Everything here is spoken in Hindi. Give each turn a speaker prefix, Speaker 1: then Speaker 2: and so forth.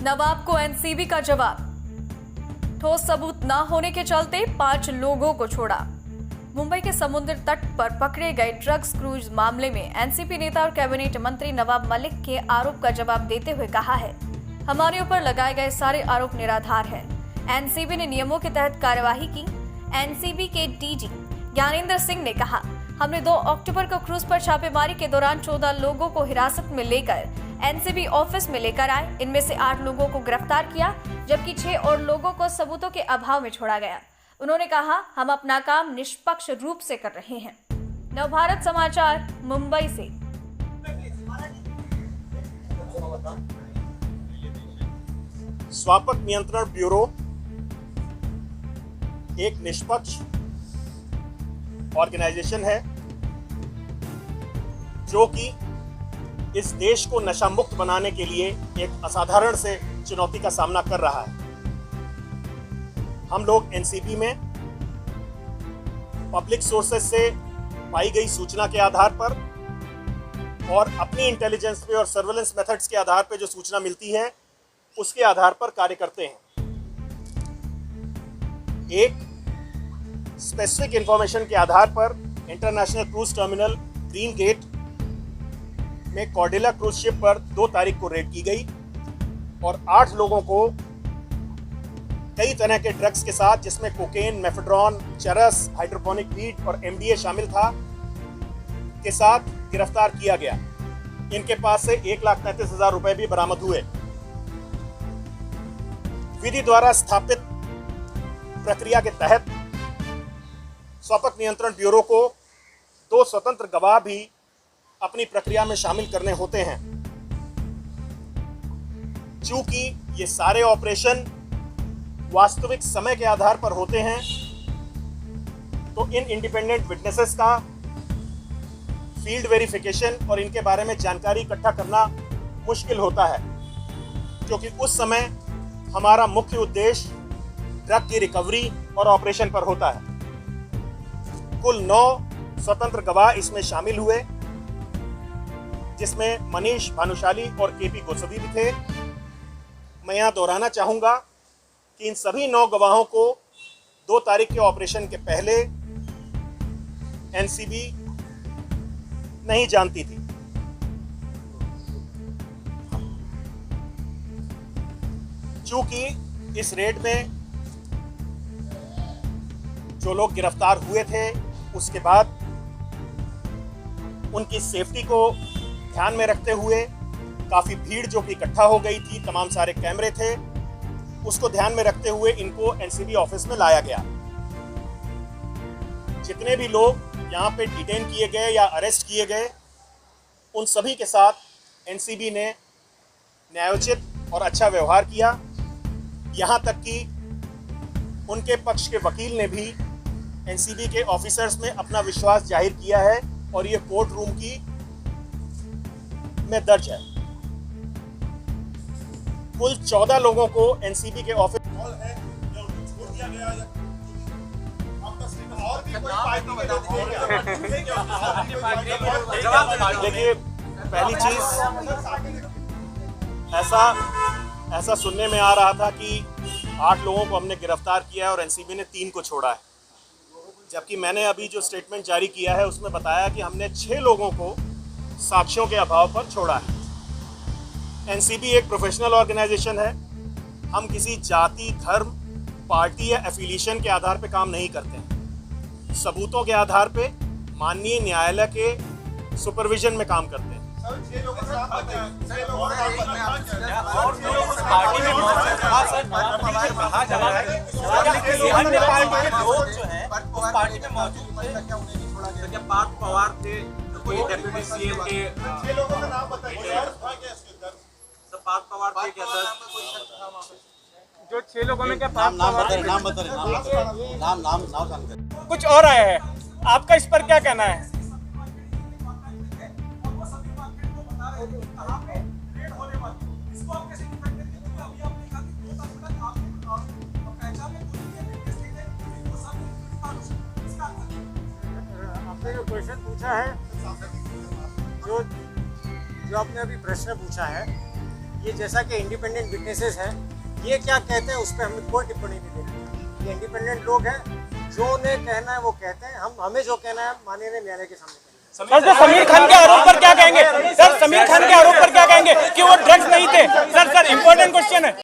Speaker 1: नवाब को एनसीबी का जवाब। ठोस सबूत न होने के चलते 5 लोगों को छोड़ा। मुंबई के समुद्र तट पर पकड़े गए ड्रग्स क्रूज मामले में एनसीपी नेता और कैबिनेट मंत्री नवाब मलिक के आरोप का जवाब देते हुए कहा है, हमारे ऊपर लगाए गए सारे आरोप निराधार हैं। एनसीबी ने नियमों के तहत कार्यवाही की। एनसीबी के डीजी ज्ञानेंद्र सिंह ने कहा, हमने 2 अक्टूबर को क्रूज पर छापेमारी के दौरान 14 लोगों को हिरासत में लेकर एनसीबी ऑफिस में लेकर आए। इनमें से 8 लोगों को गिरफ्तार किया, जबकि 6 और लोगों को सबूतों के अभाव में छोड़ा गया। उन्होंने कहा, हम अपना काम निष्पक्ष रूप से कर रहे हैं। नवभारत समाचार मुंबई से।
Speaker 2: स्वापक नियंत्रण ब्यूरो एक निष्पक्ष ऑर्गेनाइजेशन है जो कि इस देश को नशा मुक्त बनाने के लिए एक असाधारण से चुनौती का सामना कर रहा है। हम लोग एनसीबी में पब्लिक सोर्सेज से पाई गई सूचना के आधार पर और अपनी इंटेलिजेंस पे और सर्वेलेंस मेथड्स के आधार पर जो सूचना मिलती है उसके आधार पर कार्य करते हैं। एक स्पेसिफिक इंफॉर्मेशन के आधार पर international cruise terminal green gate में कॉर्डेला क्रूज शिप पर 2 तारीख को रेड की गई और 8 लोगों को कई तरह के ड्रग्स के साथ, जिसमें कोकेन, मेफेड्रॉन, चरस, हाइड्रोपोनिक वीट और एमडीए शामिल था, के साथ गिरफ्तार किया गया। इनके पास से 1,35,000 रुपए भी बरामद हुए। विधि द्वारा स्थापित प्रक्रिया के तहत स्वापक नियंत्रण ब्यूरो को 2 स्वतंत्र गवाह भी अपनी प्रक्रिया में शामिल करने होते हैं। चूंकि ये सारे ऑपरेशन वास्तविक समय के आधार पर होते हैं, तो इन इंडिपेंडेंट विटनेसेस का फील्ड वेरिफिकेशन और इनके बारे में जानकारी इकट्ठा करना मुश्किल होता है, क्योंकि उस समय हमारा मुख्य उद्देश्य ड्रग की रिकवरी और ऑपरेशन पर होता है। कुल 9 स्वतंत्र गवाह इसमें शामिल हुए, जिसमें मनीष भानुशाली और केपी गोस्वामी भी थे। मैं यहाँ दोहराना चाहूँगा कि इन सभी 9 गवाहों को 2 तारीख के ऑपरेशन के पहले एनसीबी नहीं जानती थी। चूंकि इस रेड में जो लोग गिरफ्तार हुए थे, उसके बाद उनकी सेफ्टी को ध्यान में रखते हुए काफ़ी भीड़ जो कि इकट्ठा हो गई थी, तमाम सारे कैमरे थे, उसको ध्यान में रखते हुए इनको एनसीबी ऑफिस में लाया गया। जितने भी लोग यहाँ पे डिटेन किए गए या अरेस्ट किए गए, उन सभी के साथ एनसीबी ने न्यायोचित और अच्छा व्यवहार किया। यहाँ तक कि उनके पक्ष के वकील ने भी एनसीबी के ऑफिसर्स में अपना विश्वास जाहिर किया है और ये कोर्ट रूम की में दर्ज है। कुल 14 लोगों को एनसीबी के ऑफिस है जो छोड़ दिया गया है। और भी कोई पार्टी देखिए, पहली चीज ऐसा सुनने में आ रहा था कि 8 लोगों को हमने गिरफ्तार किया है और एनसीबी ने 3 को छोड़ा है, जबकि मैंने अभी जो स्टेटमेंट जारी किया है उसमें बताया कि हमने 6 लोगों को साक्ष्यों के अभाव पर छोड़ा है। एनसीबी एक प्रोफेशनल ऑर्गेनाइजेशन है। हम किसी जाति, धर्म, पार्टी या एफिलिएशन के आधार पर काम नहीं करते हैं। सबूतों के आधार पे माननीय न्यायालय के सुपरविजन में काम करते हैं।
Speaker 3: पार्थ पवार थे, डेप्यूटी सीएम के, पार्थ पवार थे क्या सर?
Speaker 4: जो 6 लोगों में क्या
Speaker 5: नाम
Speaker 4: कुछ और आया है, आपका इस पर क्या कहना है? आपने जो क्वेश्चन पूछा है, जो आपने अभी प्रश्न पूछा है,
Speaker 5: ये जैसा कि इंडिपेंडेंट विटनेसेस हैं, ये क्या कहते हैं उस पर हमें कोई टिप्पणी नहीं देनी। ये इंडिपेंडेंट लोग हैं, जो उन्हें कहना है वो कहते हैं, हमें जो कहना है माननीय न्यायालय के सामने कहना है।
Speaker 4: सर, जो समीर खान के आरोप पर क्या कहेंगे?